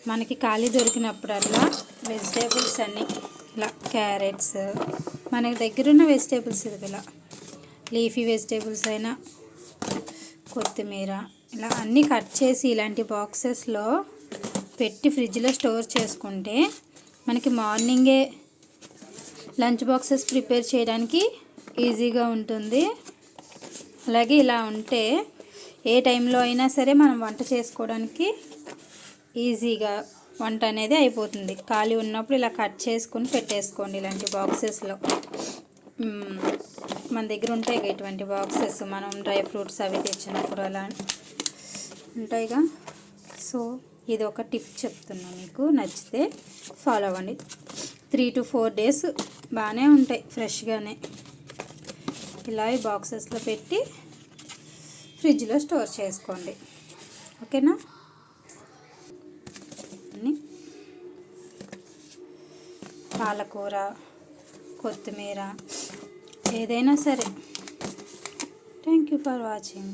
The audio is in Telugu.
మనకి ఖాళీ దొరికినప్పుడల్లా వెజిటేబుల్స్ అన్నీ ఇలా క్యారెట్స్, మనకి దగ్గరున్న వెజిటేబుల్స్ ఇలా లీఫీ వెజిటేబుల్స్ అయినా, కొత్తిమీర, ఇలా అన్నీ కట్ చేసి ఇలాంటి బాక్సెస్లో పెట్టి ఫ్రిడ్జ్లో స్టోర్ చేసుకుంటే మనకి మార్నింగే లంచ్ బాక్సెస్ ప్రిపేర్ చేయడానికి ఈజీగా ఉంటుంది. అలాగే ఇలా ఉంటే ఏ టైంలో అయినా సరే మనం వంట చేసుకోవడానికి ఈజీగా వంట అనేది అయిపోతుంది. ఖాళీ ఉన్నప్పుడు ఇలా కట్ చేసుకొని పెట్టేసుకోండి ఇలాంటి బాక్సెస్లో. మన దగ్గర ఉంటాయి ఇటువంటి బాక్సెస్, మనం డ్రై ఫ్రూట్స్ అవి తెచ్చినప్పుడు అలా ఉంటాయిగా. సో ఇది ఒక టిప్ చెప్తున్నా, మీకు నచ్చితే ఫాలో అవ్వండి. 3 to 4 days బాగానే ఉంటాయి ఫ్రెష్గానే. ఇలా ఈ బాక్సెస్లో పెట్టి ఫ్రిడ్జ్లో స్టోర్ చేసుకోండి. ఓకేనా? పాలకూర, కొత్తిమీర, ఏదైనా సరే. Thank you for watching.